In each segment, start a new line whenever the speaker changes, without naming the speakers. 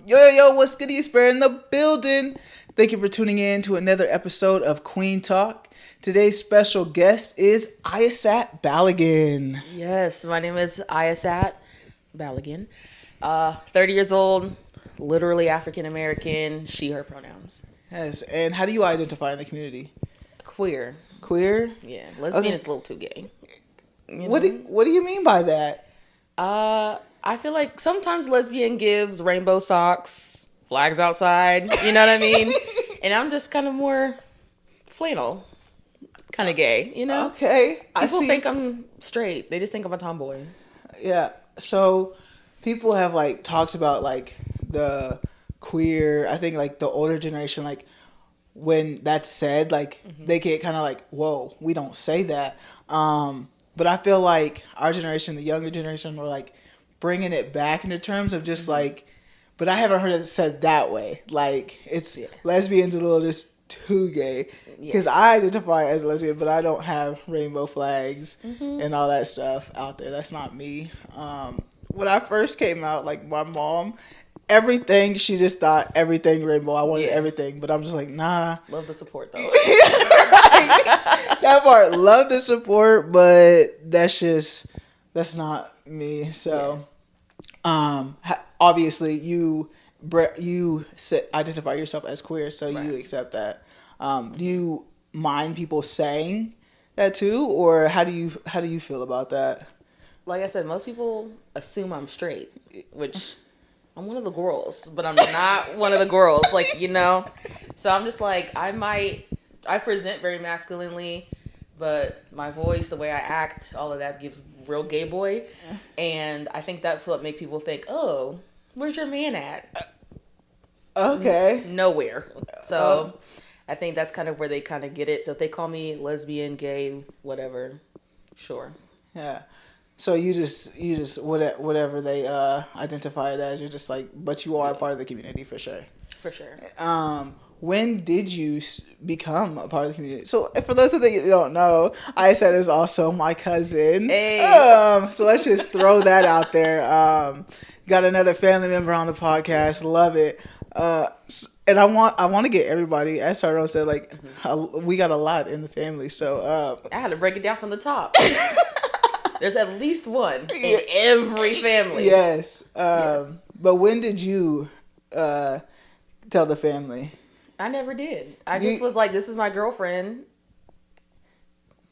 Yo, what's good? You Spirit in the building. Thank you for tuning in to another episode of Kueen Talk. Today's special guest is Ayisat Balogon.
Yes, my name is Ayisat Balogon. 30 years old, literally African American, she, her pronouns.
Yes, and how do you identify in the community?
Queer.
Queer?
Yeah, lesbian is a little too gay.
What do you mean by that?
I feel like sometimes lesbian gives rainbow socks, flags outside, you know what I mean? And I'm just kind of more flannel, kind of gay, you know?
Okay.
People think I'm straight. They just think I'm a tomboy.
Yeah. So people have like talked about like the queer, I think like the older generation, like when that's said, like they get kind of like, whoa, we don't say that. But I feel like our generation, the younger generation, were like bringing it back into terms of just like, but I haven't heard it said that way. Like it's lesbians a little just too gay because I identify as a lesbian, but I don't have rainbow flags and all that stuff out there. That's not me. When I first came out, like my mom, everything, she just thought everything rainbow. I wanted everything, but I'm just like, nah.
Love the support though.
That part, love the support, but that's not me. So, obviously you identify yourself as queer, so you accept that. Do you mind people saying that too, or how do you feel about that?
Like I said, most people assume I'm straight, which I'm one of the girls, but I'm not one of the girls, like, you know? So I'm just like, I present very masculinely, but my voice, the way I act, all of that gives real gay boy. And I think that's what make people think, oh, where's your man at?
Okay.
Nowhere. So I think that's kind of where they kind of get it. So if they call me lesbian, gay, whatever, sure.
Yeah. So you just whatever they identify it as, you're just like, but you are a part of the community for sure.
For sure.
When did you become a part of the community? So for those of you that don't know, Ayisat is also my cousin.
Hey.
So let's just throw that out there. Got another family member on the podcast. Love it. And I want to get everybody, as Sardo said, like we got a lot in the family. So
I had to break it down from the top. There's at least one in every family.
Yes. But when did you tell the family?
I never did. I just was like, this is my girlfriend.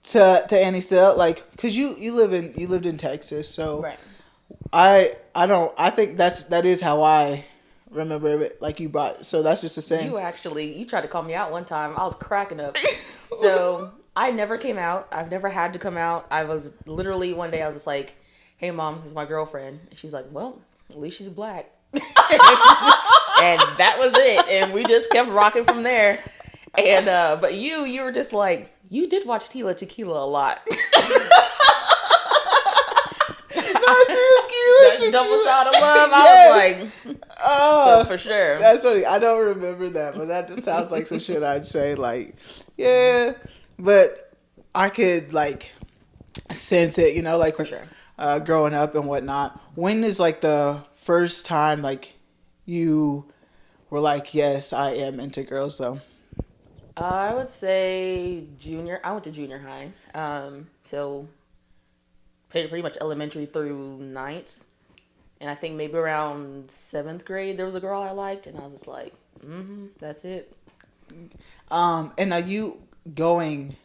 To Annie still, like, cause you lived in Texas, so
right.
I think that is how I remember it. Like you brought, so that's just the same.
You tried to call me out one time. I was cracking up. So I never came out. I've never had to come out. I was literally one day I was just like, hey mom, this is my girlfriend. And she's like, well, at least she's black. And that was it. And we just kept rocking from there. And but you were just like, you did watch Tila Tequila a lot.
Not too cute.
That double shot of love. Yes. I was like, so for sure.
That's funny. I don't remember that, but that just sounds like some shit I'd say. Like, yeah, but I could like sense it, you know, like
for sure.
Growing up and whatnot. When is like the first time like you were like, yes, I am into girls though?
I would say junior. I went to junior high. So pretty much elementary through 9th. And I think maybe around 7th grade, there was a girl I liked. And I was just like, that's it.
And are you growing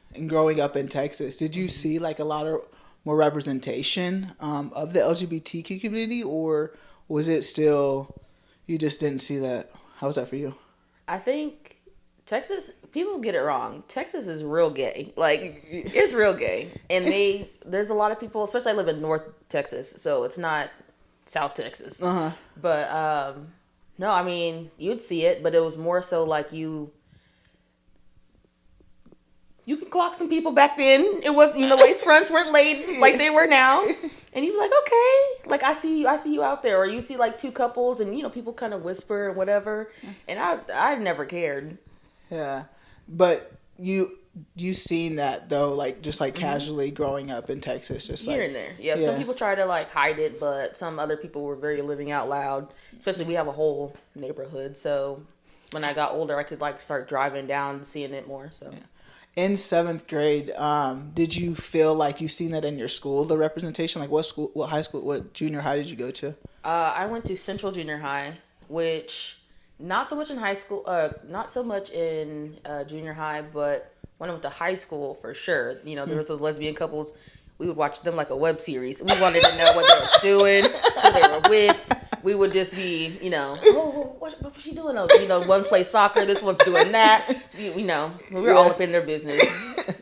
up in Texas, did you see like a lot of more representation of the LGBTQ community, or was it still, you just didn't see that? How was that for you?
I think Texas, people get it wrong. Texas is real gay. Like, it's real gay. And there's a lot of people, especially I live in North Texas, so it's not South Texas. But, no, I mean, you'd see it, but it was more so like you could clock some people back then. It was, lace fronts weren't laid like they were now. And you'd be like, okay, like I see you out there. Or you see like two couples and, people kind of whisper and whatever. And I never cared.
Yeah. But you you seen that though, like just like casually growing up in Texas, just
here
like
and there. Yeah, some people try to like hide it, but some other people were very living out loud. Especially we have a whole neighborhood, so when I got older, I could like start driving down and seeing it more. So. Yeah.
In seventh grade, did you feel like you seen that in your school, the representation? Like what school, what high school, what junior high did you go to?
I went to Central Junior High, which not so much in high school, not so much in junior high, but when I went to high school for sure. You know, there was those lesbian couples. We would watch them like a web series. We wanted to know what they were doing, who they were with. We would just be, you know, oh, what was she doing? Oh, you know, one plays soccer, this one's doing that. You know, we were all up in their business.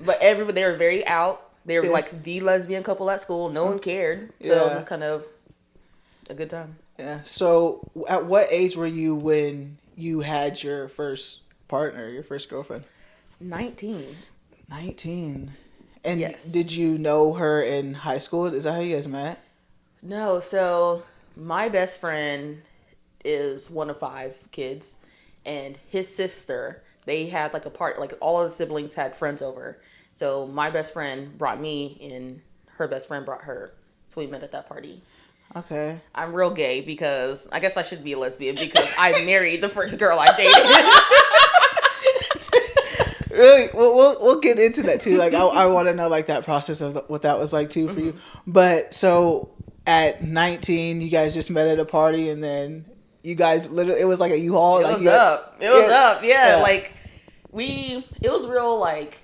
But they were very out. They were like the lesbian couple at school. No one cared. So it was just kind of a good time.
Yeah. So at what age were you when you had your first partner, your first girlfriend?
19.
19. And
yes.
Did you know her in high school? Is that how you guys met?
No. So my best friend is one of 5 kids, and his sister, they had like a part, like all of the siblings had friends over. So my best friend brought me, and her best friend brought her. So we met at that party.
Okay.
I'm real gay because I guess I should be a lesbian because I married the first girl I dated.
Really? We'll get into that too. Like I want to know like that process of what that was like too for you. But so at 19, you guys just met at a party, and then you guys literally, it was like a U-Haul.
It was up. Yeah. Like it was real like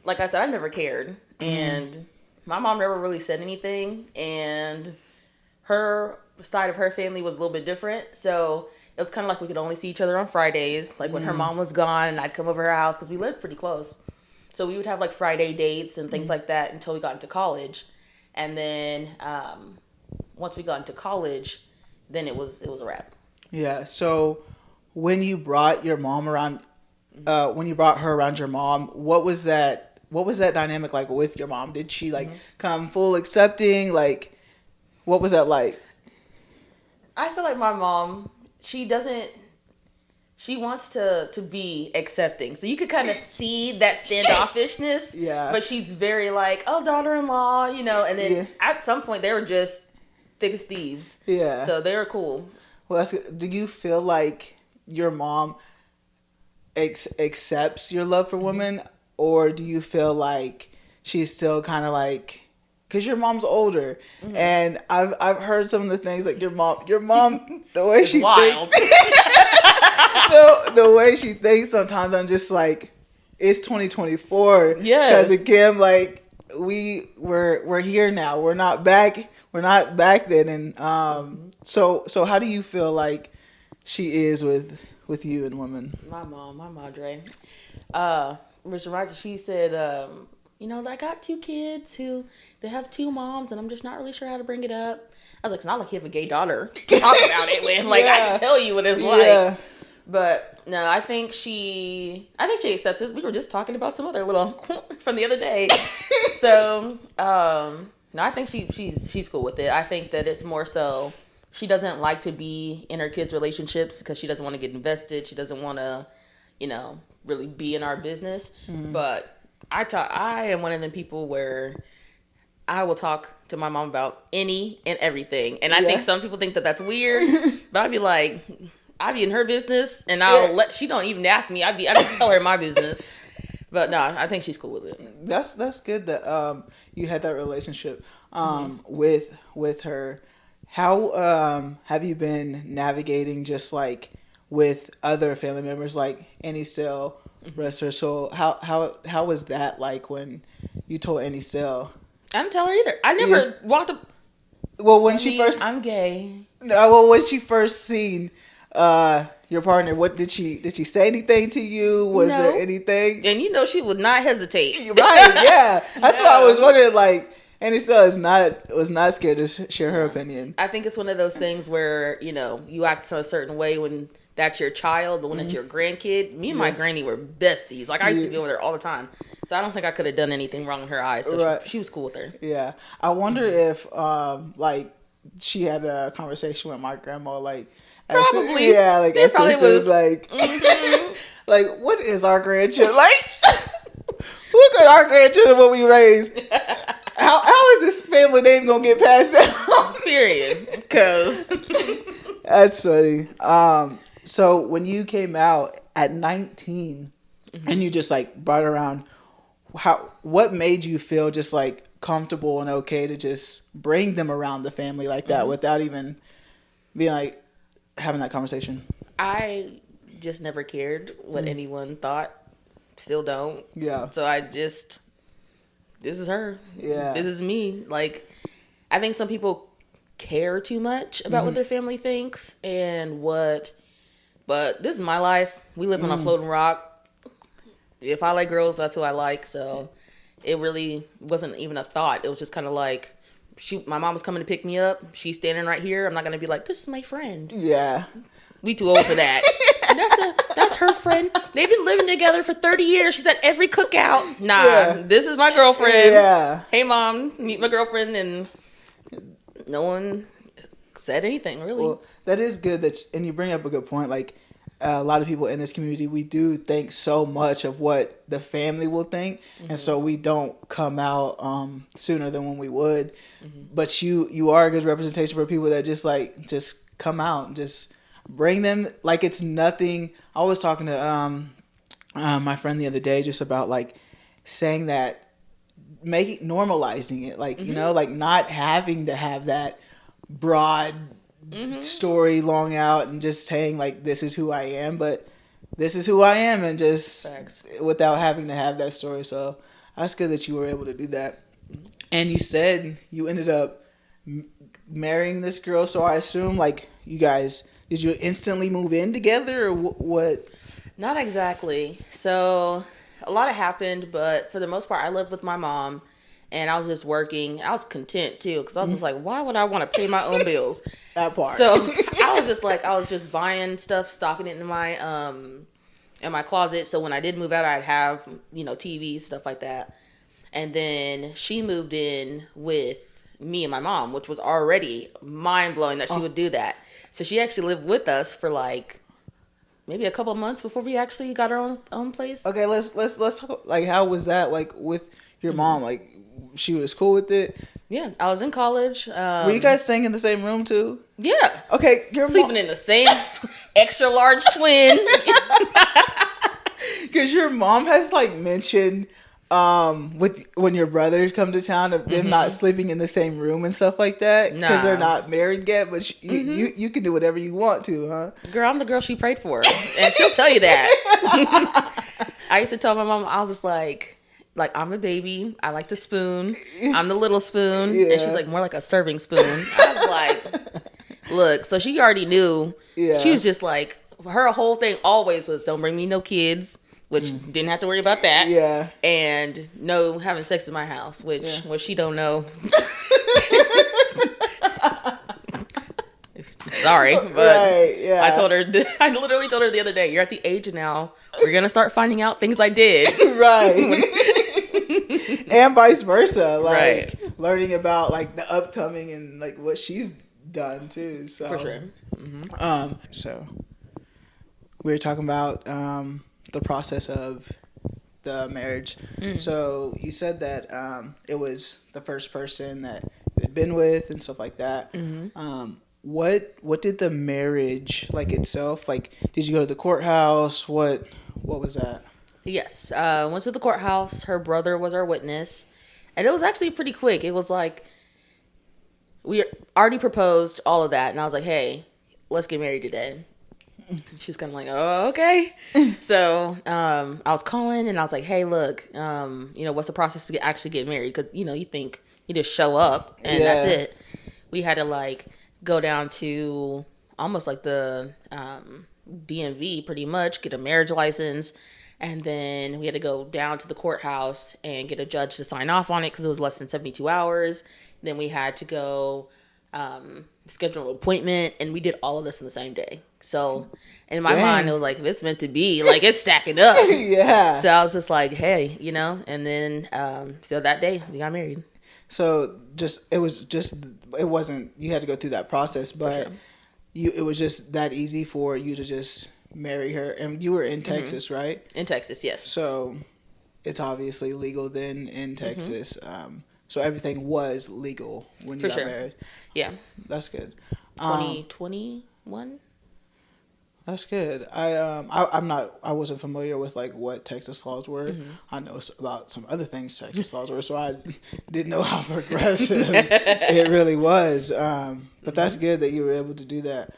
I said, I never cared. And my mom never really said anything. And her side of her family was a little bit different. So it was kind of like we could only see each other on Fridays. Like when her mom was gone, and I'd come over her house because we lived pretty close. So we would have like Friday dates and things like that until we got into college. And then once we got into college, then it was a wrap. Yeah.
So when you brought your mom around, when you brought her around your mom, what was that dynamic like with your mom? Did she like come full accepting? Like, what was that like?
I feel like my mom, she wants to be accepting. So you could kind of see that standoffishness.
Yeah.
But she's very like, oh, daughter-in-law, you know. And then at some point, they were just thick as thieves.
Yeah.
So they were cool.
Well, that's good. Do you feel like your mom accepts your love for women? Or do you feel like she's still kind of like... Because your mom's older, and I've heard some of the things like your mom, the way she
wild.
Thinks, the way she thinks. Sometimes I'm just like, it's 2024.
Yes.
Because again, like we're here now. We're not back then. And so how do you feel like she is with you and women?
My madre. Which reminds me, she said. You know, I got 2 kids they have 2 moms, and I'm just not really sure how to bring it up. I was like, it's not like you have a gay daughter to talk about it with. Like, I can tell you what it's like. But no, I think she accepts this. We were just talking about some other little from the other day. So, no, I think she's cool with it. I think that it's more so she doesn't like to be in her kids' relationships because she doesn't want to get invested. She doesn't want to, you know, really be in our business. But I am one of them people where I will talk to my mom about any and everything. And I think some people think that that's weird, but I'd be like, I'd be in her business, and she don't even ask me. I just tell her my business. But no, I think she's cool with it.
That's good that you had that relationship with her. How have you been navigating just like with other family members, like Annie Still, rest her soul? How was that like when you told Annie Still?
I didn't tell her either. I never walked up.
Well, when she first,
I'm gay.
No, well, when she first seen your partner, what did she say anything to you? Was there anything?
And you know she would not hesitate.
Right? Yeah, that's why I was wondering. Like, Annie Still was not scared to share her opinion.
I think it's one of those things where you know you act a certain way when that's your child, but when it's your grandkid, me and my granny were besties. Like, I used to be over there all the time. So I don't think I could have done anything wrong in her eyes. So she was cool with her. Yeah.
I wonder if, like, she had a conversation with my grandma, like...
Probably.
Like, as sisters, like... like, what is our grandchild? Like... said our grandchildren what we raised. How is this family name gonna get passed down?
Period. Because
that's funny. So when you came out at 19, and you just like brought around, what made you feel just like comfortable and okay to just bring them around the family like that without even being like having that conversation?
I just never cared what anyone thought. Still don't.
Yeah.
So this is her.
Yeah.
This is me. Like, I think some people care too much about what their family thinks but this is my life. We live on a floating rock. If I like girls, that's who I like. So it really wasn't even a thought. It was just kind of like, my mom was coming to pick me up. She's standing right here. I'm not going to be like, this is my friend.
Yeah.
We too old for that. That's her friend. They've been living together for 30 years. She's at every cookout. Nah, This is my girlfriend.
Yeah.
Hey, mom, meet my girlfriend. And no one said anything, really.
Well, that is good and you bring up a good point. Like, a lot of people in this community, we do think so much of what the family will think, and so we don't come out sooner than when we would. But you are a good representation for people that just come out and just bring them like it's nothing. I was talking to my friend the other day just about like saying that, normalizing it, like you know, like not having to have that broad story long out and just saying like this is who I am, but this is who I am, and just without having to have that story. So that's good that you were able to do that. And you said you ended up marrying this girl, so I assume like you guys, did you instantly move in together or what?
Not exactly. So a lot happened, but for the most part I lived with my mom. And I was just working. I was content too, because I was just like, why would I want to pay my own bills?
That part.
So I was just buying stuff, stocking it in my closet. So when I did move out, I'd have, TVs, stuff like that. And then she moved in with me and my mom, which was already mind blowing that she would do that. So she actually lived with us for like maybe a couple of months before we actually got our own place.
Okay, let's talk, like, how was that like with your mom? Like, she was cool with it?
Yeah, I was in college.
Were you guys staying in the same room too?
Yeah.
Okay, your
sleeping in the same extra large twin.
Because your mom has like mentioned with when your brother come to town of them not sleeping in the same room and stuff like that because they're not married yet. But you can do whatever you want to, huh?
Girl, I'm the girl she prayed for, and she'll tell you that. I used to tell my mom, I was just like I'm a baby. I like to spoon. I'm the little spoon. Yeah. And she's like, more like a serving spoon. I was like, look, so she already knew. Yeah. She was just like, her whole thing always was, don't bring me no kids, which didn't have to worry about that. Yeah. And no having sex in my house, which she don't know. Sorry, but right, yeah. I literally told her the other day, you're at the age now, we're going to start finding out things I did. Right.
And vice versa. Like, learning about, like, the upcoming and, like, what she's done, too. So,
for sure.
So, we were talking about the process of the marriage. So, you said that it was the first person that you had been with and stuff like that. What did the marriage, like, itself, like, did you go to the courthouse? What was that?
Yes. Went to the courthouse. Her brother was our witness. And it was actually pretty quick. It was like, we already proposed, all of that. And I was like, hey, let's get married today. She was kind of like, oh, okay. So I was calling and I was like, hey, look, what's the process to actually get married? Because, you think you just show up and that's it. We had to, like, go down to almost like the DMV pretty much, get a marriage license. And then we had to go down to the courthouse and get a judge to sign off on it because it was less than 72 hours. Then we had to go schedule an appointment, and we did all of this in the same day. So in my mind, it was like, it's meant to be. Like, it's stacking up. Yeah. So I was just like, hey, and then so that day we got married.
So it wasn't, you had to go through that process, but it was just that easy for you to just marry her. And you were in Texas, right?
In Texas, yes.
So it's obviously legal then in Texas. So everything was legal when you got married.
Yeah.
That's good.
2021.
That's good. I wasn't familiar with like what Texas laws were. I know about some other things Texas laws were, so I didn't know how progressive it really was. But that's good that you were able to do that.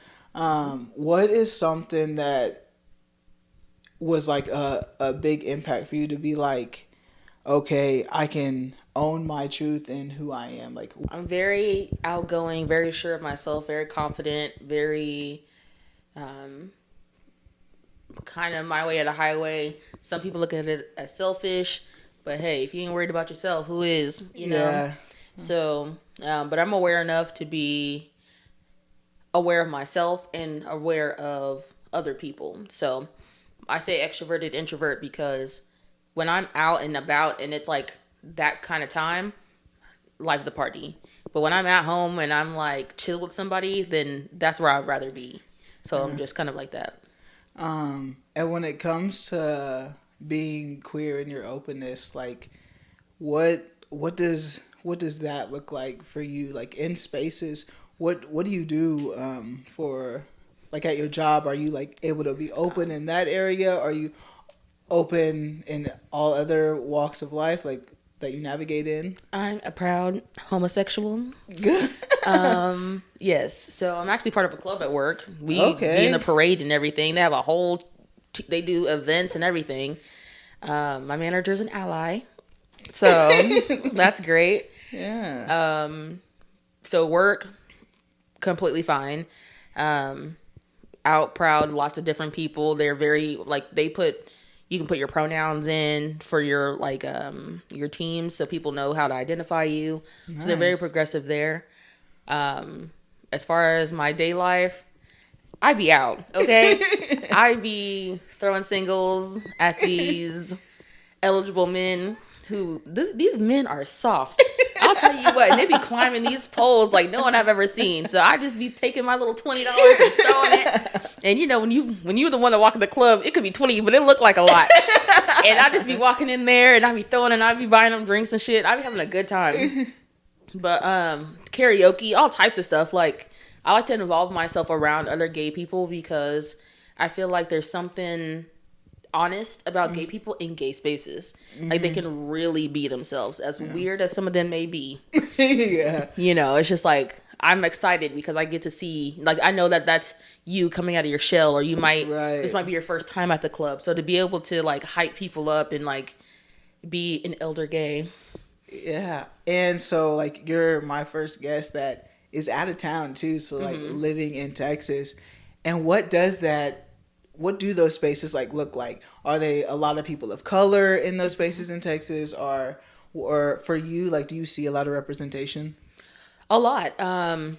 What is something that was like a big impact for you to be like, okay, I can own my truth and who I am? Like,
I'm very outgoing, very sure of myself, very confident, very kind of my way or the highway. Some people look at it as selfish, but hey, if you ain't worried about yourself, who is? You know?
Yeah.
So, but I'm aware enough to be aware of myself and aware of other people. So I say extroverted introvert because when I'm out and about and it's like that kind of time, life of the party. But when I'm at home and I'm like chill with somebody, then that's where I'd rather be. So I'm just kind of like that.
And when it comes to being queer and your openness, like what does that look like for you? Like in spaces, what do you do for like at your job? Are you like able to be open in that area? Are you open in all other walks of life like that you navigate in?
I'm a proud homosexual. Yes. So I'm actually part of a club at work. We be in the parade and everything. They have a whole, they do events and everything. My manager's an ally. So that's great.
Yeah.
So work, completely fine. Out proud, lots of different people. They're very, like, you can put your pronouns in for your, like, your teams so people know how to identify you. Nice. So they're very progressive there. As far as my day life, I be out, okay? I be throwing singles at these eligible men who, these men are soft. I'll tell you what, and they be climbing these poles like no one I've ever seen. So I just be taking my little $20 and throwing it. And you know, when you're the one that walk in the club, it could be 20, but it look like a lot. And I just be walking in there and I be throwing and I be buying them drinks and shit. I be having a good time. But karaoke, all types of stuff. Like I like to involve myself around other gay people because I feel like there's something honest about gay people in gay spaces. Like they can really be themselves, as weird as some of them may be.
Yeah.
You know, it's just like I'm excited because I get to see, like, I know that that's you coming out of your shell, or you might, this might be your first time at the club. So to be able to like hype people up and like be an elder gay.
Yeah. And so like you're my first guest that is out of town too. So like living in Texas. And what do those spaces like look like? Are they a lot of people of color in those spaces in Texas, or for you, like, do you see a lot of representation?
A lot.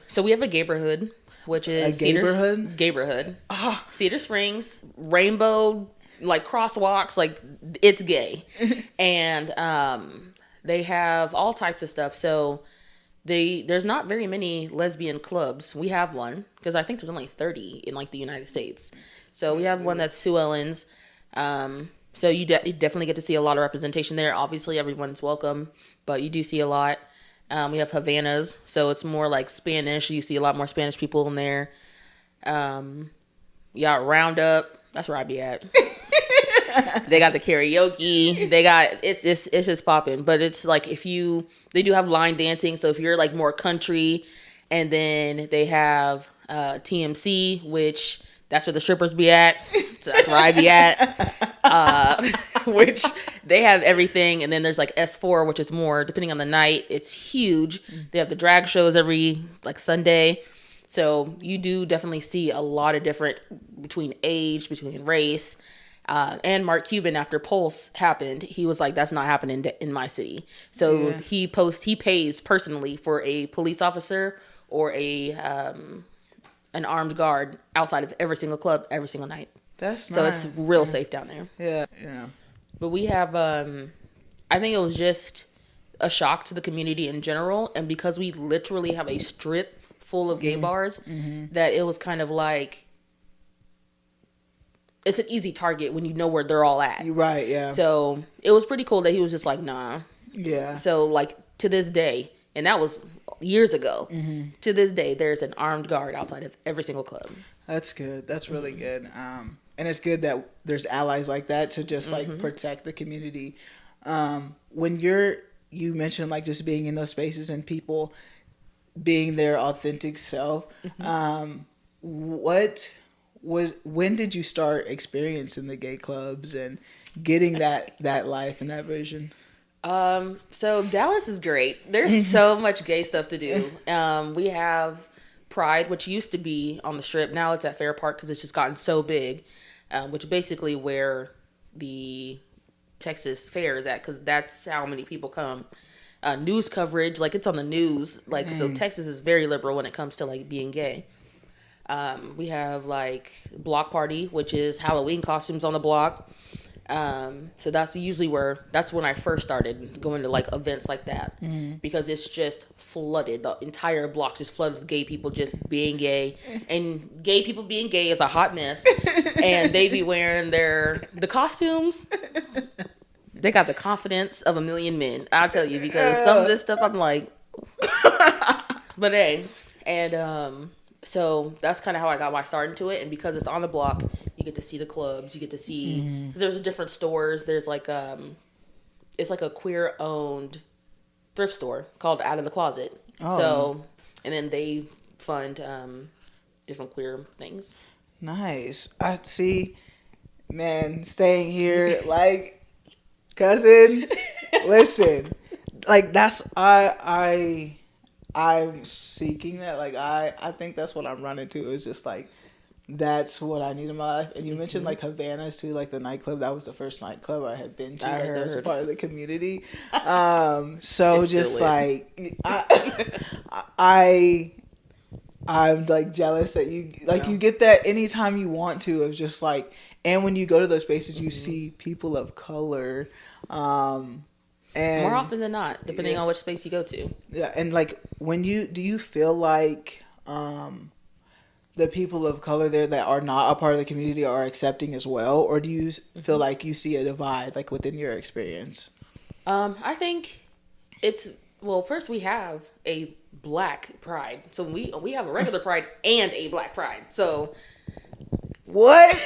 So we have a gayborhood, which is Gayborhood. Cedar Springs, rainbow, like crosswalks, like it's gay. And they have all types of stuff. So there's not very many lesbian clubs. We have one because I think there's only 30 in like the United States. So we have one that's Sue Ellen's. So you definitely get to see a lot of representation there. Obviously, everyone's welcome, but you do see a lot. We have Havanas, so it's more like Spanish. You see a lot more Spanish people in there. You got Roundup. That's where I be at. They got the karaoke. They got it's just popping. But it's like they do have line dancing. So if you're like more country, and then they have TMC, which that's where the strippers be at. So that's where I be at. Which they have everything. And then there's like S4, which is more, depending on the night, it's huge. They have the drag shows every like Sunday. So you do definitely see a lot of different between age, between race. And Mark Cuban, after Pulse happened, he was like, that's not happening in my city. So he pays personally for a police officer or an armed guard outside of every single club every single night.
That's
so
nice.
It's real safe down there.
Yeah.
But we have I think it was just a shock to the community in general, and because we literally have a strip full of gay bars, that it was kind of like it's an easy target when you know where they're all at.
Right, yeah.
So it was pretty cool that he was just like, nah.
Yeah.
So like to this day, and that was years ago, to this day, there's an armed guard outside of every single club.
That's good. That's really good. And it's good that there's allies like that to just like protect the community. When you mentioned like just being in those spaces and people being their authentic self, when did you start experiencing the gay clubs and getting that life and that vision?
So Dallas is great. There's so much gay stuff to do. We have Pride, which used to be on the Strip. Now it's at Fair Park because it's just gotten so big, which basically where the Texas Fair is at, because that's how many people come. News coverage, like it's on the news. Like, so Texas is very liberal when it comes to like being gay. We have like Block Party, which is Halloween costumes on the block. So that's usually that's when I first started going to like events like that, because it's just flooded. The entire block's just flooded with gay people just being gay, and gay people being gay is a hot mess. And they be wearing the costumes. They got the confidence of a million men, I'll tell you, because some of this stuff I'm like, but hey, and so that's kind of how I got my start into it. And because it's on the block, you get to see the clubs. You get to see, because there's different stores. There's like, it's like a queer owned thrift store called Out of the Closet. Oh. So, and then they fund different queer things.
Nice. I see, man, staying here, like, cousin, listen, like that's, I'm seeking that. Like, I think that's what I'm running to. Is just like, that's what I need in my life. And you mentioned like Havana's too, like the nightclub. That was the first nightclub I had been to. Like, that was a part of the community. So it's just like, I'm like jealous that you like you get that anytime you want to. Of just like, and when you go to those spaces, you see people of color. And
more often than not, depending on which space you go to.
Yeah, and like do you feel like the people of color there that are not a part of the community are accepting as well, or do you feel like you see a divide like within your experience?
I think it's, well, first we have a black pride, so we have a regular pride and a black pride. So
what?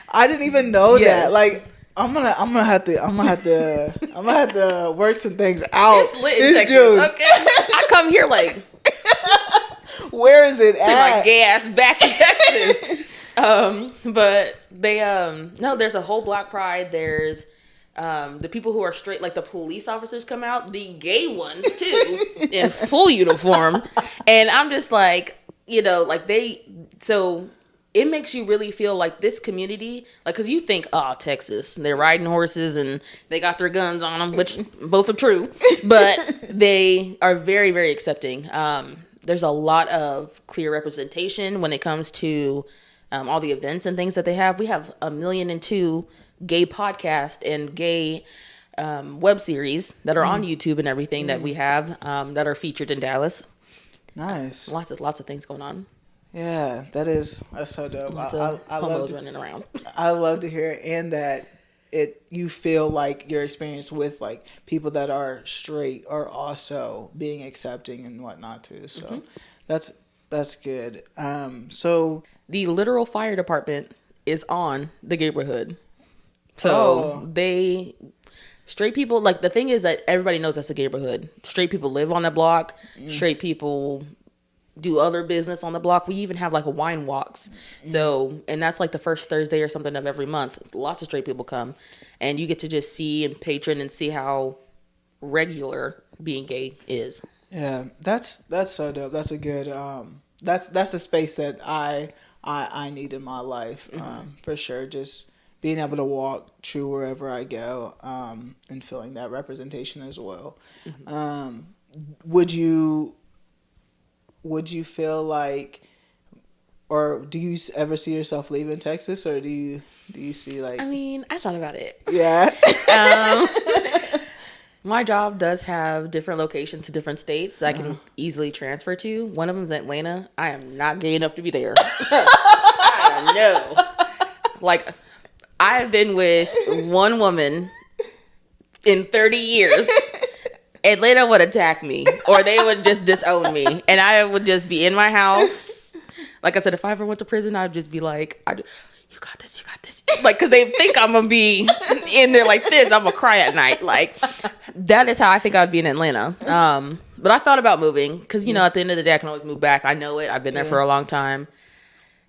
I didn't even know that. Like, I'm gonna have to work some things out.
It's lit in Texas, okay? I come here like,
where is it at?
My gay ass back in Texas. But they no, there's a whole black pride. There's the people who are straight, like the police officers come out, the gay ones too, in full uniform, and I'm just like, like so it makes you really feel like this community, like, because you think, oh, Texas, they're riding horses and they got their guns on them, which both are true, but they are very, very accepting. There's a lot of clear representation when it comes to all the events and things that they have. We have 1,000,002 gay podcasts and gay web series that are on YouTube and everything that we have that are featured in Dallas.
Nice.
Lots of things going on.
Yeah, that's so dope. I love
running around.
I love to hear it, and that you feel like your experience with like people that are straight are also being accepting and whatnot too. So that's good. So
the literal fire department is on the neighborhood. So straight people, like, the thing is that everybody knows that's a neighborhood. Straight people live on the block. Straight people do other business on the block. We even have like a wine walks. So, and that's like the first Thursday or something of every month. Lots of straight people come, and you get to just see and patron and see how regular being gay is. Yeah,
that's so dope. That's a good that's the space that I need in my life, for sure. Just being able to walk through wherever I go, and feeling that representation as well. Would you feel like, or do you ever see yourself leaving Texas, or do you see like?
I mean, I thought about it.
Yeah.
My job does have different locations to different states that I can easily transfer to. One of them is Atlanta. I am not gay enough to be there. No. Like, I've been with one woman in 30 years. Atlanta would attack me, or they would just disown me, and I would just be in my house. Like I said, if I ever went to prison, I'd just be like, you got this. Like, because they think I'm going to be in there like this. I'm going to cry at night. Like, that is how I think I'd be in Atlanta. But I thought about moving, because, you know, at the end of the day, I can always move back. I know it. I've been there for a long time.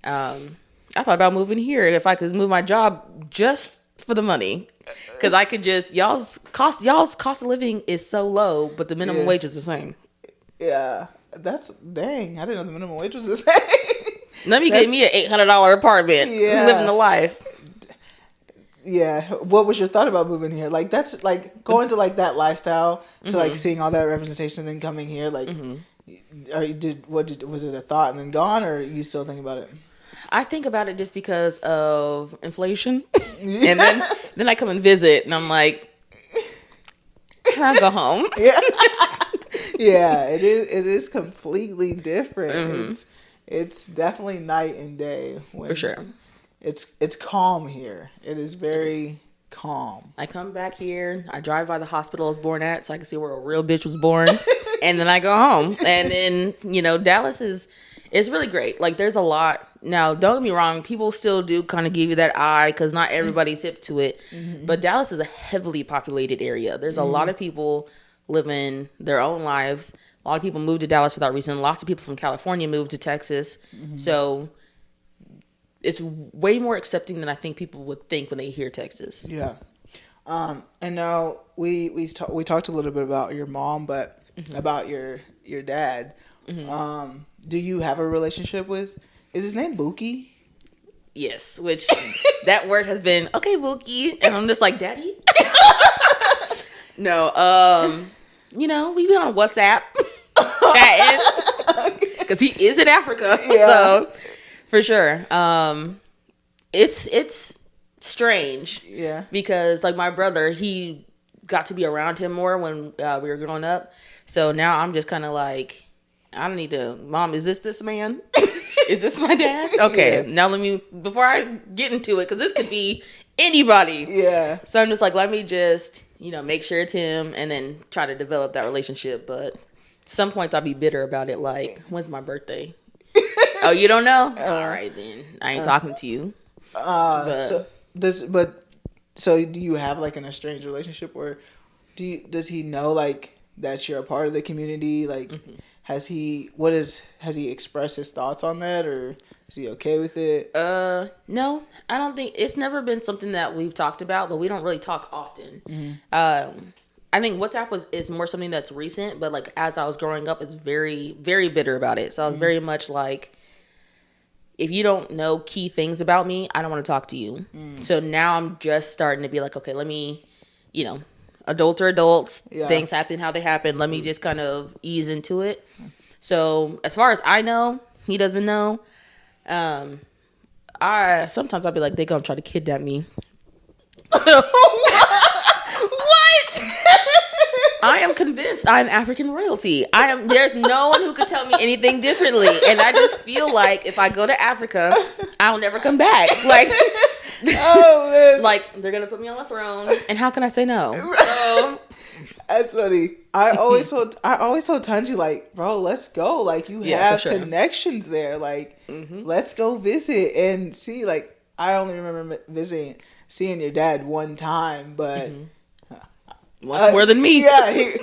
I thought about moving here, if I could move my job just for the money. Because I could just, y'all's cost of living is so low, but the minimum wage is the same.
Yeah, dang. I didn't know the minimum wage was the same.
Let me get me an $800 apartment. Yeah. Living the life.
Yeah. What was your thought about moving here? Like, that's like going to like that lifestyle to like seeing all that representation and then coming here. Like, was it a thought and then gone, or are you still thinking about it?
I think about it just because of inflation. And then I come and visit and I'm like, can I go home?
Yeah. Yeah, it is completely different. It's definitely night and day.
For sure.
It's calm here. It is very calm.
I come back here. I drive by the hospital I was born at so I can see where a real bitch was born. And then I go home. And then, you know, Dallas it's really great. Like, there's a lot. Now, don't get me wrong. People still do kind of give you that eye because not everybody's hip to it. But Dallas is a heavily populated area. There's a lot of people living their own lives. A lot of people moved to Dallas for that reason. Lots of people from California moved to Texas. So it's way more accepting than I think people would think when they hear Texas.
Yeah. And now we talked a little bit about your mom, but about your dad. Do you have a relationship with? Is his name Buki?
Yes, which that word has been okay, Buki, and I'm just like, Daddy. No, you know, we be on WhatsApp chatting because he is in Africa, so for sure. It's strange, because like my brother, he got to be around him more when we were growing up, so now I'm just kind of like, I don't need to. Mom, is this man? Is this my dad? Okay, now let me, before I get into it, because this could be anybody. Yeah. So I'm just like, let me just, you know, make sure it's him, and then try to develop that relationship. But some points I'll be bitter about it. Like, when's my birthday? Oh, you don't know? All right, then I ain't talking to you.
So do you have like an estranged relationship, or does he know like that you're a part of the community? Like, has he expressed his thoughts on that, or is he okay with it?
No, I don't think it's never been something that we've talked about, but we don't really talk often. I think WhatsApp is more something that's recent, but like as I was growing up, it's very, very bitter about it. So I was very much like, if you don't know key things about me, I don't want to talk to you. So now I'm just starting to be like, okay, let me, you know, adults are adults. Things happen how they happen. Let me just kind of ease into it. So as far as I know, he doesn't know. Sometimes I'll be like, they're gonna try to kidnap me. So what? I am convinced I'm African royalty. There's no one who could tell me anything differently. And I just feel like if I go to Africa, I'll never come back. Like, oh man. Like, they're gonna put me on a throne, and how can I say no? So,
that's funny. I always told Tanji, like, bro, let's go. Like, you have connections there. Like, let's go visit and see. Like, I only remember seeing your dad one time, but
once more than me.
Yeah.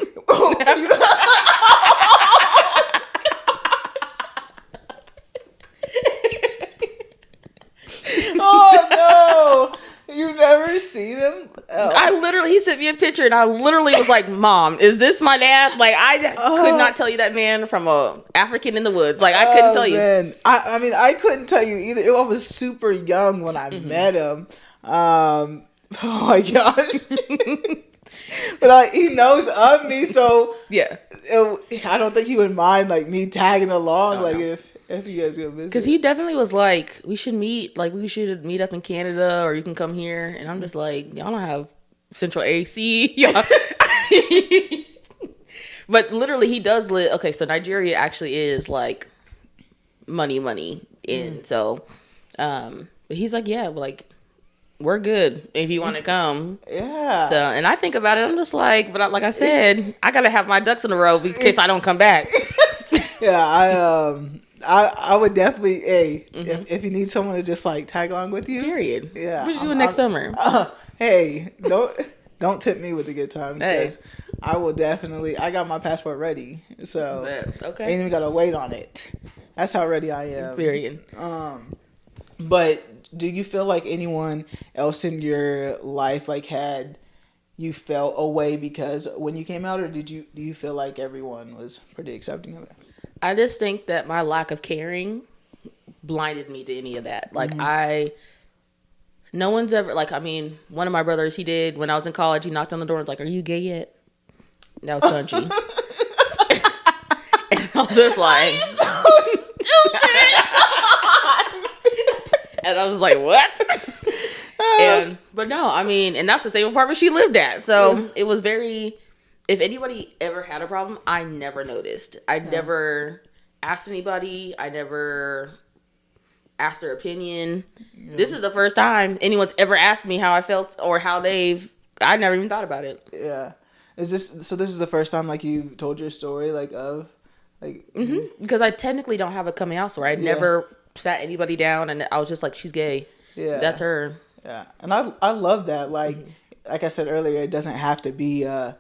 Oh no! You've never seen him? Oh.
He sent me a picture, and I literally was like, "Mom, is this my dad?" Like, I could not tell you that man from a African in the woods. Like, I couldn't tell you.
I mean, I couldn't tell you either. I was super young when I met him. Oh my gosh! But he knows of me, so yeah. I don't think he would mind like me tagging along, if you guys go visit.
Because he definitely was like, we should meet. Like, we should meet up in Canada, or you can come here. And I'm just like, y'all don't have central AC. Yeah. But literally, he does live. Okay, so Nigeria actually is like money. And so, but he's like, yeah, like we're good if you want to come.
Yeah.
So, and I think about it, I'm just like, but like I said, I gotta have my ducks in a row in case I don't come back.
Yeah, I would definitely, hey, if you need someone to just like tag along with you.
Period.
Yeah.
What you doing next summer?
Hey, don't tempt me with a good time because I will definitely. I got my passport ready, so
okay.
ain't even gotta wait on it. That's how ready I am.
Period.
But do you feel like anyone else in your life like had you felt away because when you came out, or do you feel like everyone was pretty accepting of it?
I just think that my lack of caring blinded me to any of that. Like no one's ever like. I mean, one of my brothers, he did when I was in college. He knocked on the door and was like, "Are you gay yet?" That was country. And I was just like,
So stupid.
and I was like, "What?" But no, I mean, and that's the same apartment she lived at. So it was very. If anybody ever had a problem, I never noticed. I never asked anybody. I never asked their opinion. Yeah. This is the first time anyone's ever asked me how I felt or how I never even thought about it.
Yeah. This is the first time like you told your story like of like
because I technically don't have a coming out story. I never sat anybody down and I was just like, she's gay. Yeah. That's her.
Yeah. And I love that. Like like I said earlier, it doesn't have to be a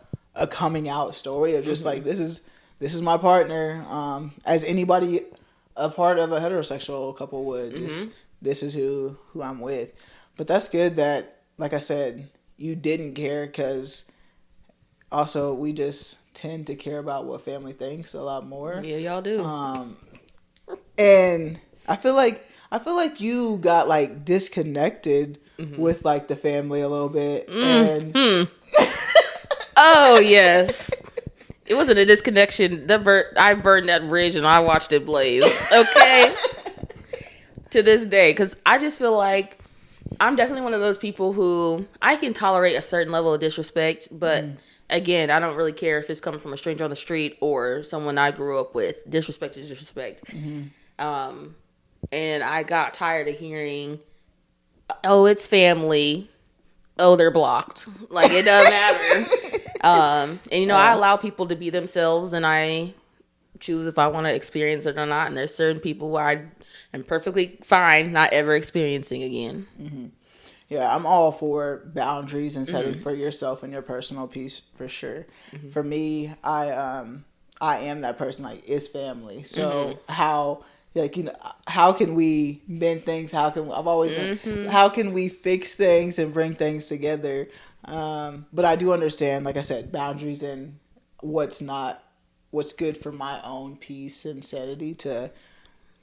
coming out story of just like this is my partner. As anybody a part of a heterosexual couple would. This is who I'm with. But that's good that, like I said, you didn't care because also we just tend to care about what family thinks a lot more.
Yeah, y'all do.
And I feel like you got like disconnected with like the family a little bit. And
oh yes. It wasn't a disconnection. I burned that bridge and I watched it blaze. Okay? To this day. Because I just feel like I'm definitely one of those people who I can tolerate a certain level of disrespect. But again, I don't really care if it's coming from a stranger on the street or someone I grew up with. Disrespect is disrespect. And I got tired of hearing, oh, it's family. Oh, they're blocked. Like, it doesn't matter. And, you know, I allow people to be themselves and I choose if I want to experience it or not. And there's certain people where I am perfectly fine not ever experiencing again.
Yeah, I'm all for boundaries and setting for yourself and your personal peace for sure. For me, I am that person, like, it's family. So how... like, you know, how can we mend things? How can we fix things and bring things together? But I do understand, like I said, boundaries and what's good for my own peace and sanity to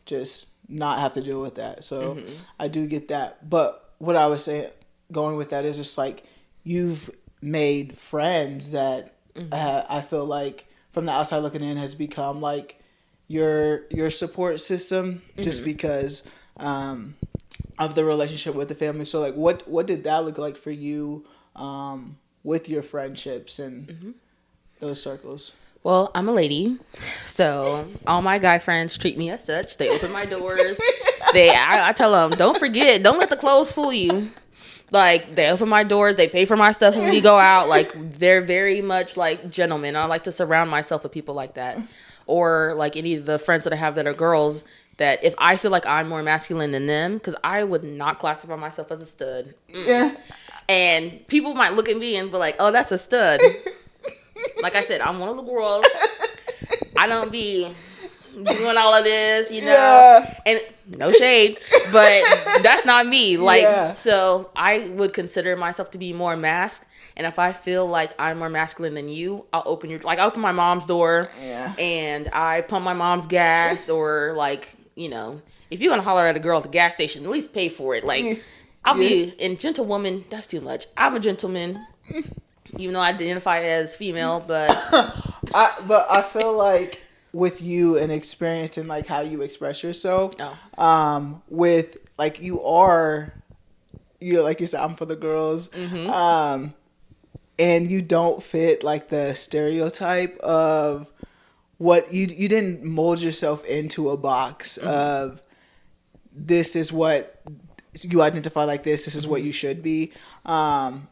just not have to deal with that. So I do get that. But what I was saying, going with that is just like, you've made friends that I feel like from the outside looking in has become like, your support system just because of the relationship with the family. So like what did that look like for you with your friendships and those circles?
Well, I'm a lady, so all my guy friends treat me as such. They open my doors. I tell them, don't let the clothes fool you. Like, they open my doors, they pay for my stuff when we go out. Like, they're very much like gentlemen. I like to surround myself with people like that. Or like any of the friends that I have that are girls, that if I feel like I'm more masculine than them, because I would not classify myself as a stud.
Yeah.
And people might look at me and be like, oh, that's a stud. Like I said, I'm one of the girls. I don't be doing all of this, you know. Yeah. And no shade, but that's not me. Like, so I would consider myself to be more masked. And if I feel like I'm more masculine than you, I'll open I open my mom's door and I pump my mom's gas, or like, you know, if you're going to holler at a girl at the gas station, at least pay for it. Like, I'll be, and gentlewoman, that's too much. I'm a gentleman, even though I identify as female, but.
I feel like with you and experiencing like how you express yourself, with like, you're like you said, I'm for the girls. And you don't fit like the stereotype of what you didn't mold yourself into a box of this is what you identify like this is what you should be. And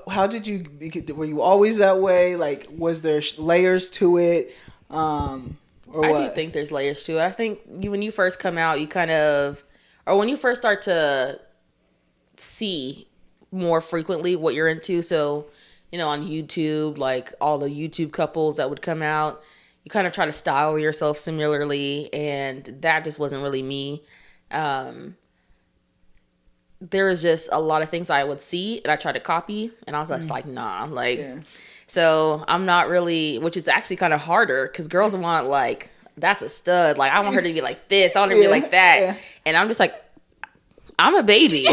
how did you, were you always that way? Like, was there layers to it? Or
I
what?
do think there's layers to it. I think when you first come out, you kind of, or when you first start to see more frequently what you're into. So, you know, on YouTube, like all the YouTube couples that would come out, you kind of try to style yourself similarly, and that just wasn't really me. There was just a lot of things I would see and I tried to copy, and I was just like, nah, like, so I'm not really, which is actually kind of harder because girls want like, that's a stud. Like, I want her to be like this. I want her to be like that. Yeah. And I'm just like, I'm a baby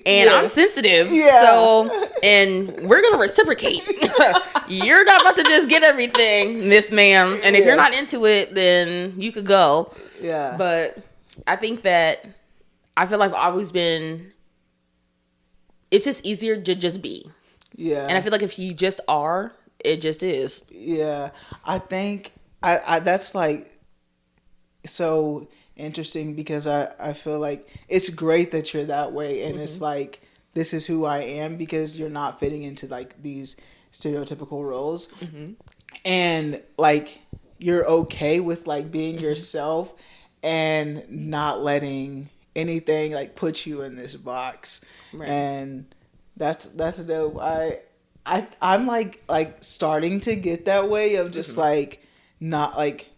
and I'm sensitive. Yeah. So, and we're going to reciprocate. You're not about to just get everything, Miss Ma'am. And if you're not into it, then you could go. Yeah. But I think that I feel like I've always been, it's just easier to just be. Yeah. And I feel like if you just are, it just is. Yeah.
I think I that's like so interesting because I feel like it's great that you're that way, and it's like, this is who I am, because you're not fitting into like these stereotypical roles. And like, you're okay with like being yourself and not letting anything like put you in this box. Right. And that's dope. I'm like starting to get that way of just like, not like,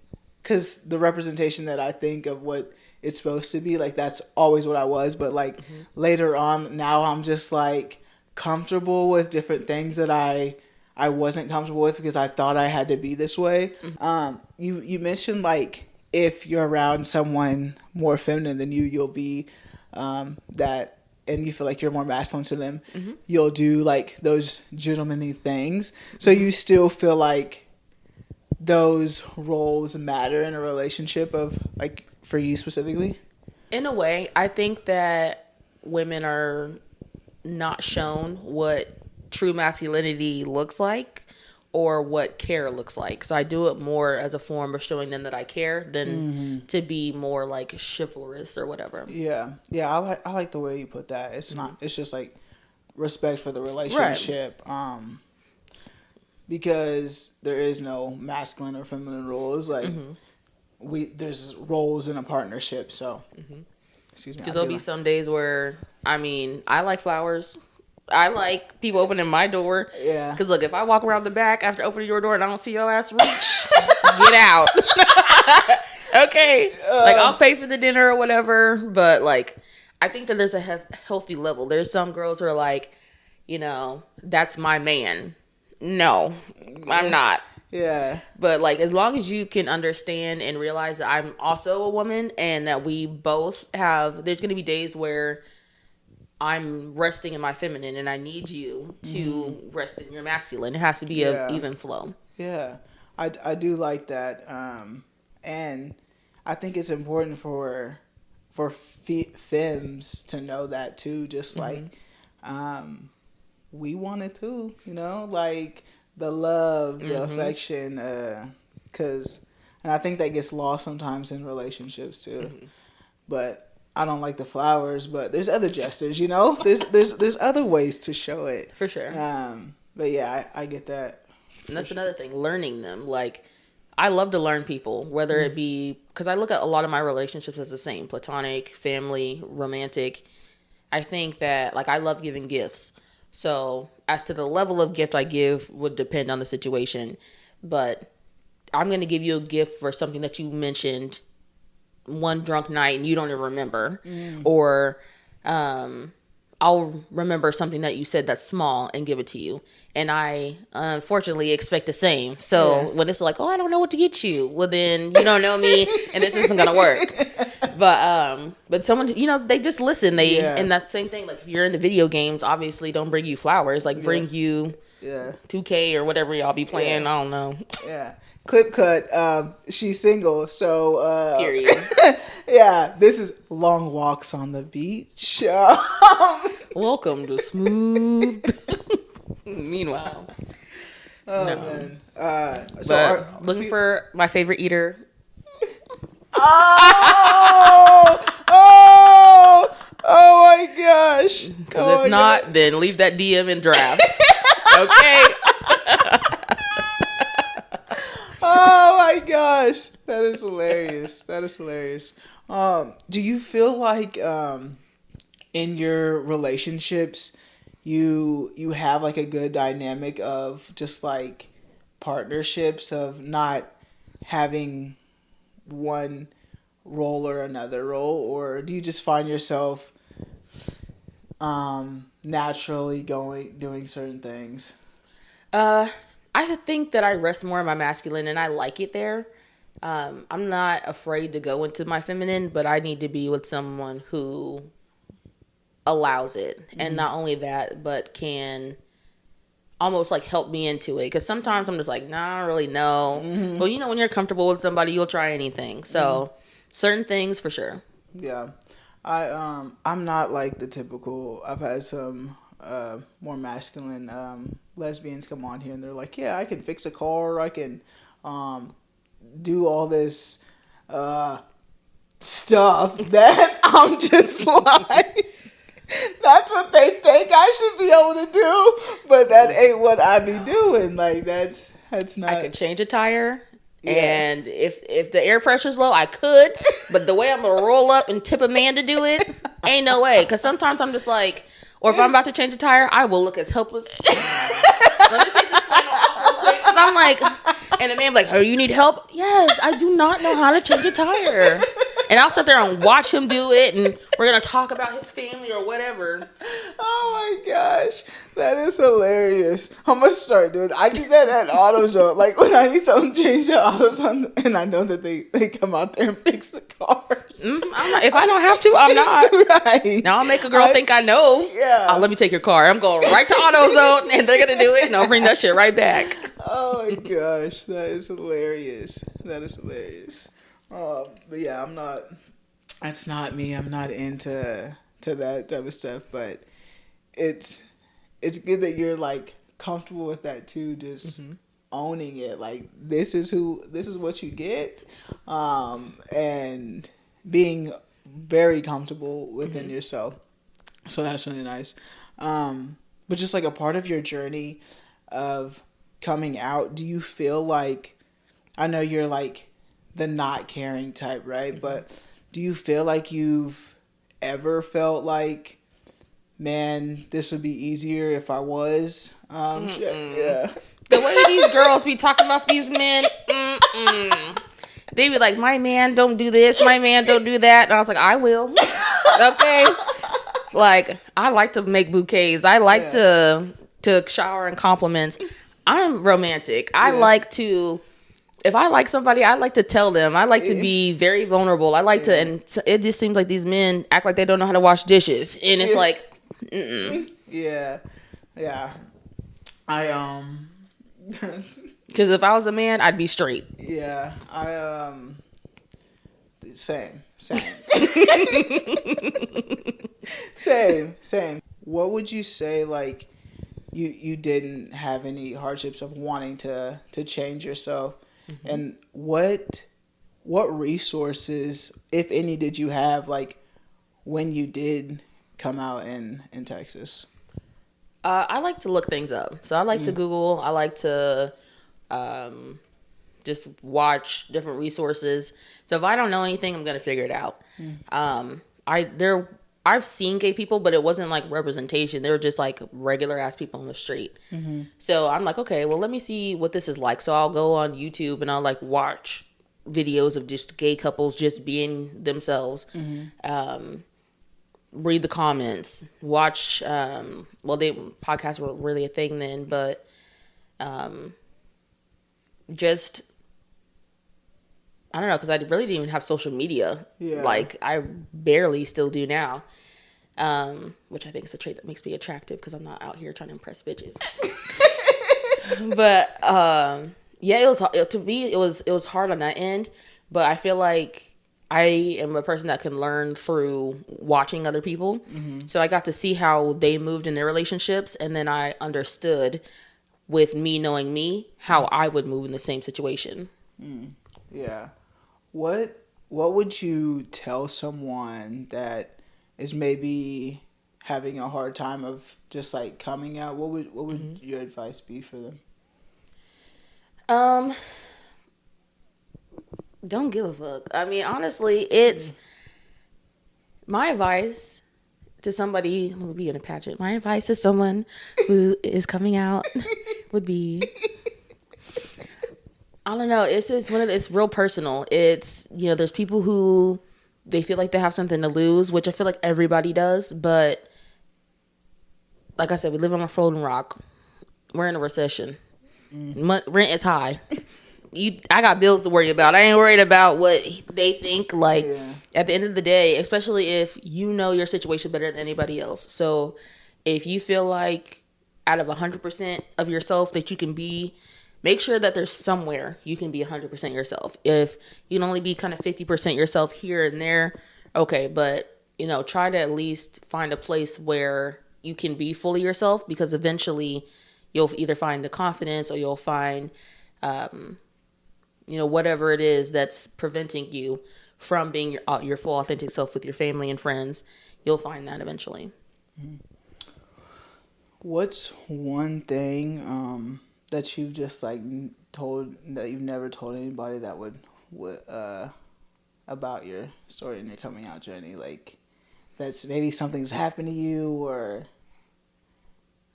because the representation that I think of what it's supposed to be, like, that's always what I was. But like later on, now I'm just like comfortable with different things that I wasn't comfortable with because I thought I had to be this way. You mentioned like, if you're around someone more feminine than you, you'll be that, and you feel like you're more masculine to them, you'll do like those gentlemanly things. So you still feel like those roles matter in a relationship, of like, for you specifically?
In a way, I think that women are not shown what true masculinity looks like or what care looks like. So I do it more as a form of showing them that I care than to be more like chivalrous or whatever. Yeah.
Yeah. I like the way you put that. It's not, it's just like respect for the relationship. Right. Because there is no masculine or feminine roles. Like, there's roles in a partnership. So, excuse me.
Because there'll be some days where, I mean, I like flowers. I like people opening my door. Yeah. Because look, if I walk around the back after opening your door and I don't see your ass reach, get out. Okay. Like, I'll pay for the dinner or whatever. But like, I think that there's a healthy level. There's some girls who are like, you know, that's my man. No, I'm not. Yeah. But like, as long as you can understand and realize that I'm also a woman, and that we both have, there's going to be days where I'm resting in my feminine and I need you to rest in your masculine. It has to be an even flow. Yeah. I do like that.
And I think it's important for femmes to know that too. Just like, we want it too, you know, like the love, the affection, because, and I think that gets lost sometimes in relationships too. But I don't like the flowers, but there's other gestures, you know, there's other ways to show it.
For sure.
But yeah, I get that.
And that's another thing, learning them. Like, I love to learn people, whether it be, because I look at a lot of my relationships as the same, platonic, family, romantic. I think that, like, I love giving gifts. So as to the level of gift I give would depend on the situation. But I'm going to give you a gift for something that you mentioned one drunk night and you don't even remember. Or I'll remember something that you said that's small and give it to you. And I unfortunately expect the same. So when it's like, oh, I don't know what to get you, well, then you don't know me and this isn't going to work. But someone, you know, they just listen. And that same thing, like if you're into video games, obviously don't bring you flowers, like bring you 2K or whatever y'all be playing. I don't know. Yeah.
Clip cut. She's single, so
period.
Yeah, this is long walks on the beach.
Welcome to Smooth. Meanwhile,
man.
Looking for my favorite eater.
Oh my gosh.
Because
Oh
if not, then leave that DM in drafts. Okay.
Oh my gosh. That is hilarious. That is hilarious. Do you feel like in your relationships you have like a good dynamic of just like partnerships of not having one role or another role, or do you just find yourself naturally doing certain things?
I think that I rest more in my masculine and I like it there. I'm not afraid to go into my feminine, but I need to be with someone who allows it. And not only that, but can almost like help me into it. Because sometimes I'm just like, nah, I don't really know. But you know, when you're comfortable with somebody, you'll try anything. So certain things for sure.
Yeah. I'm not like the typical. I've had some more masculine lesbians come on here and they're like, yeah, I can fix a car, I can do all this stuff that I'm just like, that's what they think I should be able to do, but that ain't what I be doing. Like that's not.
I could change a tire. Yeah. And if the air pressure's low, I could. But the way I'm going to roll up and tip a man to do it, ain't no way. Because sometimes I'm just like, or if I'm about to change a tire, I will look as helpless. Let me take this flannel off real quick. Because I'm like, and the man be like, oh, you need help? Yes, I do not know how to change a tire. And I'll sit there and watch him do it. And we're going to talk about his family or whatever.
Oh my gosh. That is hilarious. I'm going to start doing I do that at AutoZone. Like when I need something changed at AutoZone and I know that they come out there and fix the cars.
If I don't have to, I'm not. Right. Now I'll make a girl think I know.
Yeah.
Let me take your car. I'm going right to AutoZone and they're going to do it and I'll bring that shit right back.
Oh my gosh. That is hilarious. That is hilarious. But yeah, I'm not. That's not me. I'm not into that type of stuff. But it's good that you're like comfortable with that too. Just owning it. Like this is what you get, and being very comfortable within yourself. So that's really nice. But just like a part of your journey of coming out, do you feel like, I know you're like the not caring type, right? But do you feel like you've ever felt like, man, this would be easier if I was? Yeah.
The way these girls be talking about these men, they be like, my man don't do this, my man don't do that. And I was like, I will. Okay. Like, I like to make bouquets. I like to shower in compliments. I'm romantic. I like to, if I like somebody, I like to tell them. I like to be very vulnerable. I like to, and it just seems like these men act like they don't know how to wash dishes. And it's like,
Yeah.
Because if I was a man, I'd be straight.
Yeah. Same. Same. What would you say, like, you didn't have any hardships of wanting to change yourself? And what resources, if any, did you have, like, when you did come out in Texas?
I like to look things up. So I like to Google. I like to just watch different resources. So if I don't know anything, I'm going to figure it out. I've seen gay people, but it wasn't like representation. They were just like regular ass people on the street. So I'm like, okay, well, let me see what this is like. So I'll go on YouTube and I'll like watch videos of just gay couples just being themselves. Read the comments, watch, podcasts were really a thing then, but just, I don't know, because I really didn't even have social media. Yeah. Like, I barely still do now, which I think is a trait that makes me attractive because I'm not out here trying to impress bitches. But, yeah, to me, it was hard on that end, but I feel like I am a person that can learn through watching other people. So I got to see how they moved in their relationships, and then I understood, with me knowing me, how I would move in the same situation.
Yeah. What would you tell someone that is maybe having a hard time of just like coming out, what would your advice be for them?
Don't give a fuck. I mean, honestly, it's my advice to somebody. Let me be in a pageant. My advice to someone who is coming out would be, I don't know. It's just it's real personal. It's, there's people who they feel like they have something to lose, which I feel like everybody does. But like I said, we live on a floating rock. We're in a recession. Rent is high. I got bills to worry about. I ain't worried about what they think. Like, at the end of the day, especially if you know your situation better than anybody else. So if you feel like out of 100% of yourself that you can be, make sure that there's somewhere you can be 100% yourself. If you can only be kind of 50% yourself here and there, okay. But, try to at least find a place where you can be fully yourself, because eventually you'll either find the confidence or you'll find, whatever it is that's preventing you from being your full authentic self with your family and friends. You'll find that eventually.
What's one thing that you've just like told that you've never told anybody that would about your story and your coming out journey? Like, that's maybe something's happened to you, or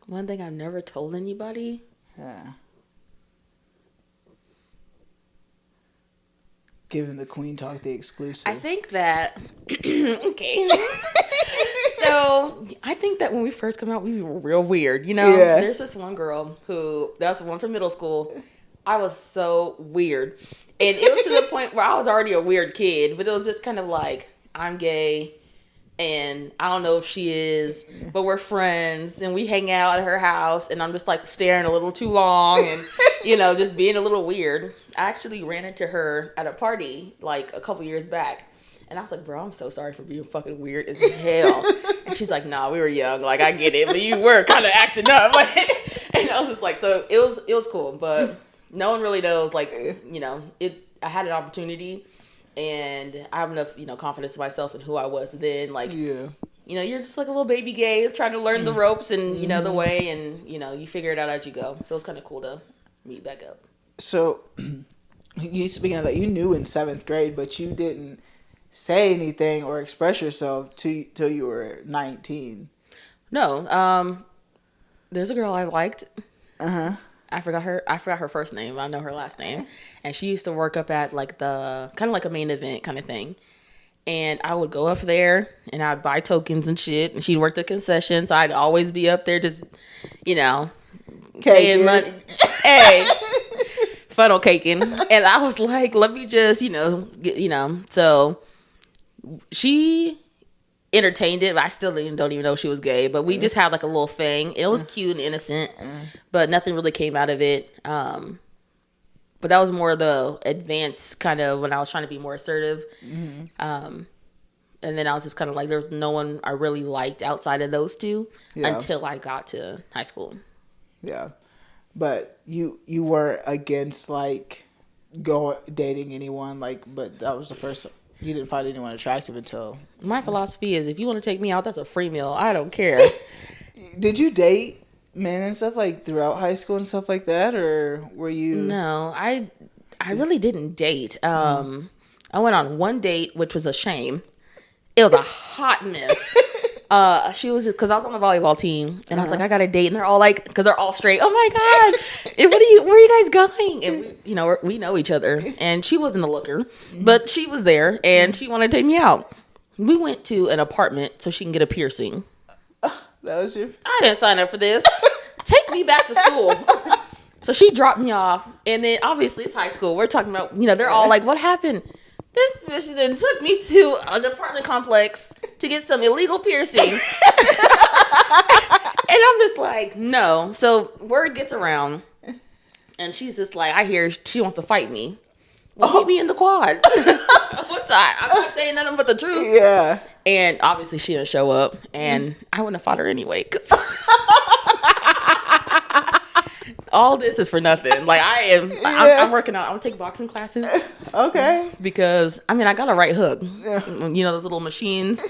one thing I've never told anybody.
Yeah. Giving the Kueen Talk the exclusive.
I think that okay. So I think that when we first come out, we were real weird.
Yeah.
There's this one girl that's the one from middle school. I was so weird, and it was to the point where I was already a weird kid, but it was just kind of like, I'm gay, and I don't know if she is, but we're friends, and we hang out at her house, and I'm just like staring a little too long, and just being a little weird. I actually ran into her at a party like a couple years back, and I was like, bro, I'm so sorry for being fucking weird as hell. And she's like, nah, we were young, like, I get it, but you were kind of acting up. And I was just like, so it was cool, but no one really knows, like, I had an opportunity, and I have enough, confidence in myself and who I was then. Like, you're just like a little baby gay trying to learn the ropes and, the way, and, you figure it out as you go. So it's kind of cool to meet back up.
So, speaking of that, you knew in 7th grade, but you didn't say anything or express yourself till you were 19.
No. There's a girl I liked.
Uh-huh.
I forgot her first name. I know her last name. And she used to work up at like the kind of like a main event kind of thing. And I would go up there and I'd buy tokens and shit. And she'd work the concession. So I'd always be up there just, paying money. Hey, funnel caking. And I was like, let me just, so she entertained it, but I still don't even know she was gay. But we just had like a little thing. It was cute and innocent, but nothing really came out of it. But that was more the advanced kind of when I was trying to be more assertive. And then I was just kind of like, there's no one I really liked outside of those two until I got to high school.
Yeah. But you were against like dating anyone, like, but that was the first. You didn't find anyone attractive until.
My philosophy is, if you want to take me out, that's a free meal. I don't care.
Did you date men and stuff like throughout high school and stuff like that, or were you?
No, I really didn't date. I went on one date, which was a shame. It was a hot mess. She was just, because I was on the volleyball team, and I was like, I got a date, and they're all like, because they're all straight. Oh my god! And where are you guys going? And we know each other, and she wasn't a looker, but she was there, and she wanted to take me out. We went to an apartment so she can get a piercing.
That was you. I
didn't sign up for this. Take me back to school. So she dropped me off, and then obviously it's high school. We're talking about, they're all like, what happened? This bitch then took me to an apartment complex to get some illegal piercing. And I'm just like, no. So word gets around, and she's just like, I hear she wants to fight me. Well, meet me in the quad. What's that? I'm not saying nothing but the truth.
Yeah.
And obviously she didn't show up, and I wouldn't have fought her anyway. Cause all this is for nothing. Like, I'm working out. I'm taking boxing classes.
Okay.
Because, I got a right hook. Yeah. Those little machines.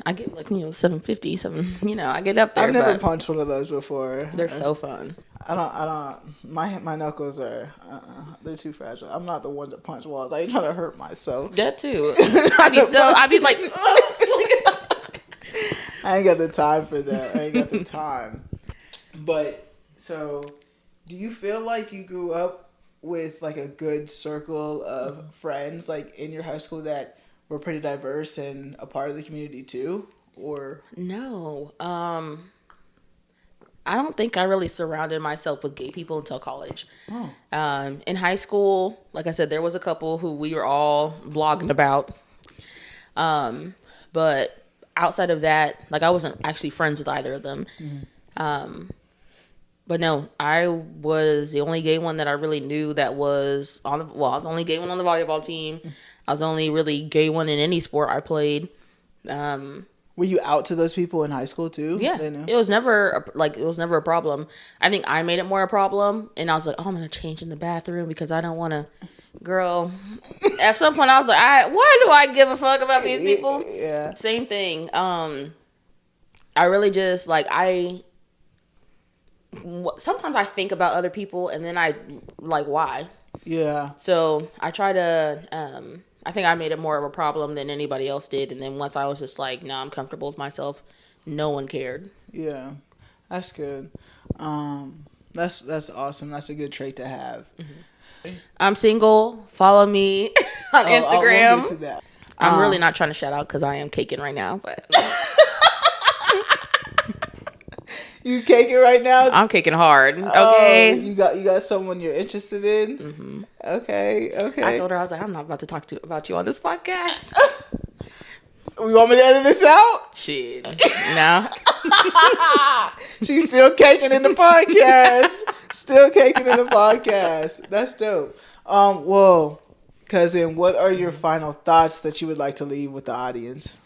I get like 750, I get up there.
I've never punched one of those before.
They're so fun.
I don't. My knuckles are. They're too fragile. I'm not the one that punch walls. I ain't trying to hurt myself.
That too. I'd be like.
I ain't got the time for that. I ain't got the time. But so, do you feel like you grew up with like a good circle of friends, like in your high school that were pretty diverse and a part of the community too, or
no? I don't think I really surrounded myself with gay people until college. Oh. In high school, like I said, there was a couple who we were all blogging about. But outside of that, like I wasn't actually friends with either of them. Mm-hmm. But no, I was the only gay one that I really knew that was I was the only gay one on the volleyball team. I was the only really gay one in any sport I played.
Were you out to those people in high school too?
Yeah, it was never a problem. I think I made it more a problem, and I was like, "Oh, I'm gonna change in the bathroom because I don't want to." Girl, at some point I was like, "Why do I give a fuck about these people?" Yeah, same thing. I really just sometimes I think about other people, and then I like why. Yeah. So I try to. I think I made it more of a problem than anybody else did. And then once I was just like, no, I'm comfortable with myself, no one cared. Yeah, that's good. That's awesome. That's a good trait to have. Mm-hmm. I'm single. Follow me on Instagram. We'll get to that. I'm really not trying to shout out because I am caking right now. But you caking right now? I'm caking hard. Okay. You got someone you're interested in? Mm-hmm. Okay. I told her, I was like, I'm not about to talk about you on this podcast. You want me to edit this out? Shit. No. She's still caking in the podcast. That's dope. Well, cousin, what are your final thoughts that you would like to leave with the audience?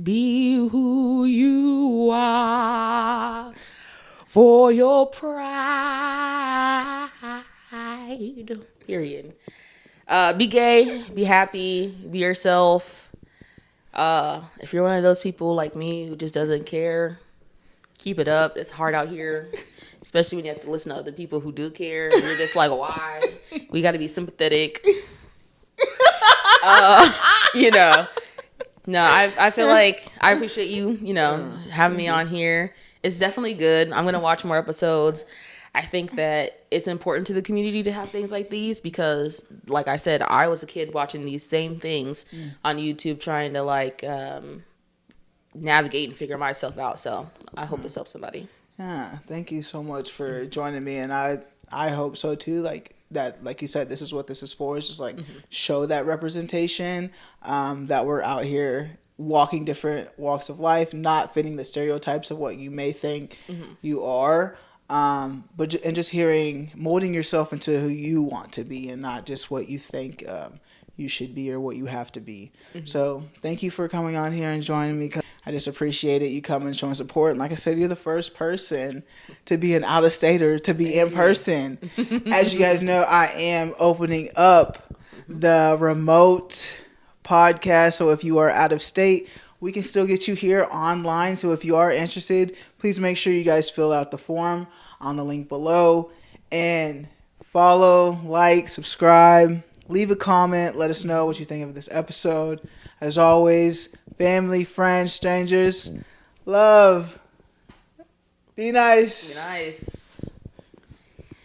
Be who you are for your pride. Period. Be gay, be happy, be yourself. If you're one of those people like me who just doesn't care, keep it up. It's hard out here, especially when you have to listen to other people who do care. And you're just like, why? We got to be sympathetic. No, I feel like I appreciate you, having me on here. It's definitely good. I'm going to watch more episodes. I think that it's important to the community to have things like these because, like I said, I was a kid watching these same things on YouTube trying to, navigate and figure myself out. So I hope this helps somebody. Yeah, thank you so much for joining me. And I hope so, too, like you said, this is what this is for. It's just show that representation, that we're out here walking different walks of life, not fitting the stereotypes of what you may think you are. But just molding yourself into who you want to be and not just what you think you should be or what you have to be. So thank you for coming on here and joining me. I just appreciate it. You coming and showing support. And like I said, you're the first person to be an out-of-stater, to be in person. As you guys know, I am opening up the remote podcast. So if you are out of state, we can still get you here online. So if you are interested, please make sure you guys fill out the form on the link below and follow, like, subscribe, leave a comment. Let us know what you think of this episode. As always, family, friends, strangers, love. Be nice. Be nice.